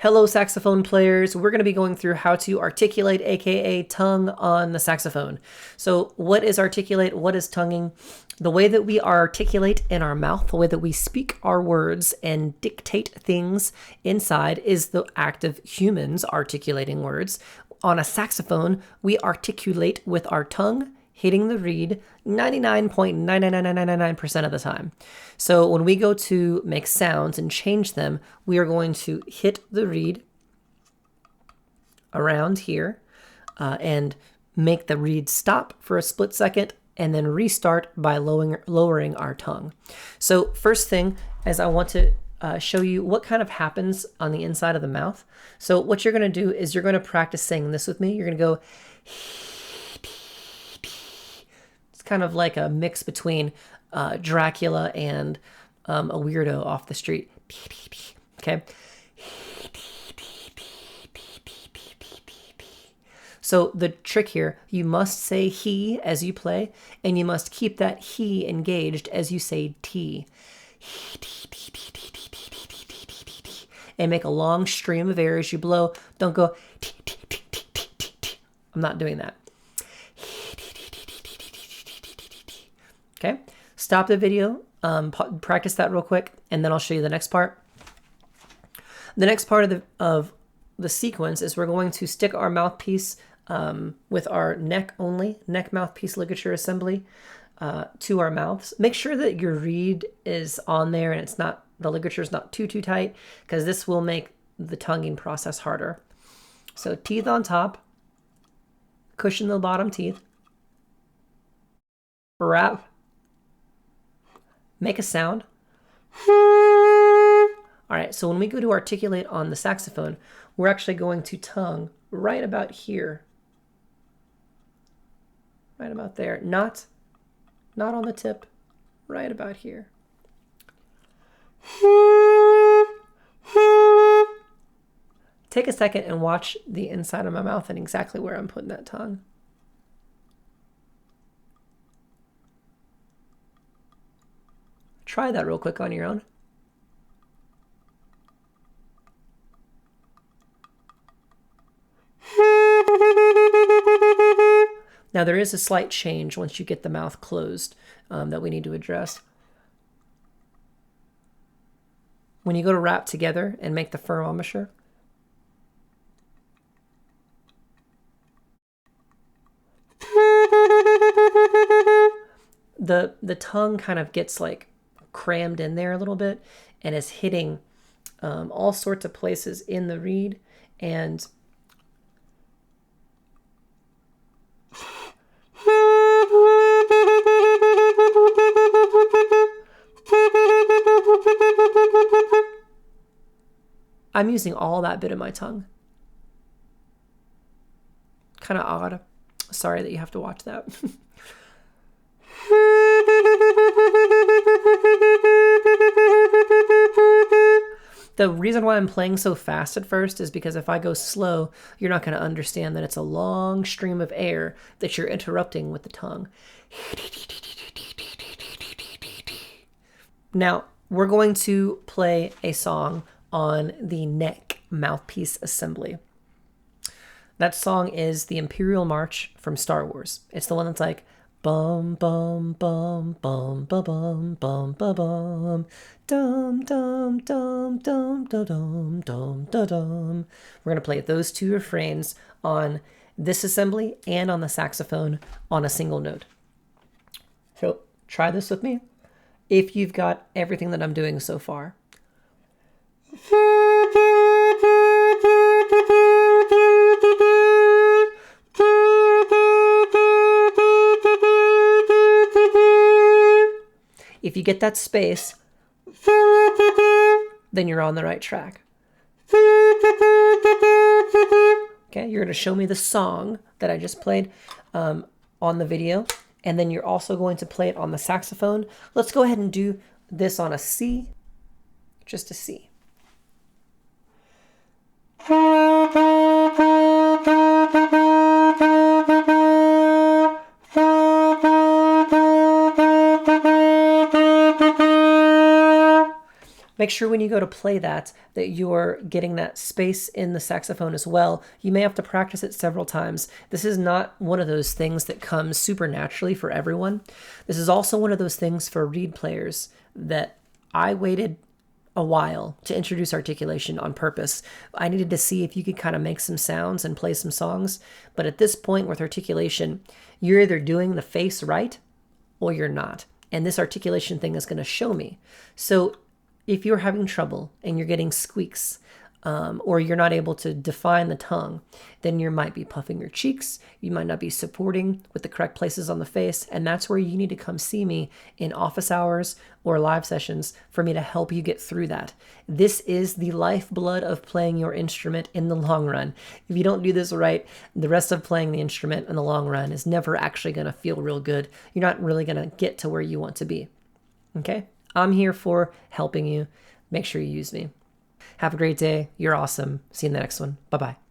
Hello, saxophone players. We're going to be going through how to articulate, aka tongue, on the saxophone. So, what is articulate? What is tonguing? The way that we articulate in our mouth, the way that we speak our words and dictate things inside, is the act of humans articulating words. On a saxophone, we articulate with our tongue hitting the reed 99.99999% of the time. So when we go to make sounds and change them, we are going to hit the reed around here and make the reed stop for a split second and then restart by lowering our tongue. So first thing is I want to show you what kind of happens on the inside of the mouth. So what you're going to do is you're going to practice saying this with me. You're going to go kind of like a mix between Dracula and a weirdo off the street. Okay. So the trick here, you must say he as you play, and you must keep that he engaged as you say T. And make a long stream of air as you blow. Don't go T. I'm not doing that. Okay, stop the video, practice that real quick, and then I'll show you the next part. The next part of the sequence is we're going to stick our mouthpiece with our neck mouthpiece ligature assembly to our mouths. Make sure that your reed is on there and the ligature is not too tight, because this will make the tonguing process harder. So teeth on top, cushion the bottom teeth, wrap. Make a sound. All right, so when we go to articulate on the saxophone, we're actually going to tongue right about here. Right about there. Not on the tip. Right about here. Take a second and watch the inside of my mouth and exactly where I'm putting that tongue. Try that real quick on your own. Now there is a slight change once you get the mouth closed that we need to address. When you go to wrap together and make the firm embouchure, the tongue kind of gets like crammed in there a little bit and is hitting all sorts of places in the reed, and I'm using all that bit of my tongue. Kind of odd. Sorry that you have to watch that. The reason why I'm playing so fast at first is because if I go slow, you're not going to understand that it's a long stream of air that you're interrupting with the tongue. Now, we're going to play a song on the neck mouthpiece assembly. That song is the Imperial March from Star Wars. It's the one that's like bum bum bum bum bum bum bum bum bum dum dum dum dum dum dum dum dum dum. We're gonna play those two refrains on this assembly and on the saxophone on a single note. So try this with me if you've got everything that I'm doing so far. If you get that space, then you're on the right track. Okay, you're going to show me the song that I just played on the video, and then you're also going to play it on the saxophone. Let's go ahead and do this on a C, just a C. Make sure when you go to play that you're getting that space in the saxophone as well. You may have to practice it several times. This is not one of those things that comes super naturally for everyone. This is also one of those things for reed players that I waited a while to introduce articulation on purpose. I needed to see if you could kind of make some sounds and play some songs. But at this point with articulation, you're either doing the face right or you're not. And this articulation thing is going to show me. So if you're having trouble and you're getting squeaks, or you're not able to define the tongue, then you might be puffing your cheeks. You might not be supporting with the correct places on the face. And that's where you need to come see me in office hours or live sessions for me to help you get through that. This is the lifeblood of playing your instrument in the long run. If you don't do this right, the rest of playing the instrument in the long run is never actually going to feel real good. You're not really going to get to where you want to be. Okay? I'm here for helping you. Make sure you use me. Have a great day. You're awesome. See you in the next one. Bye-bye.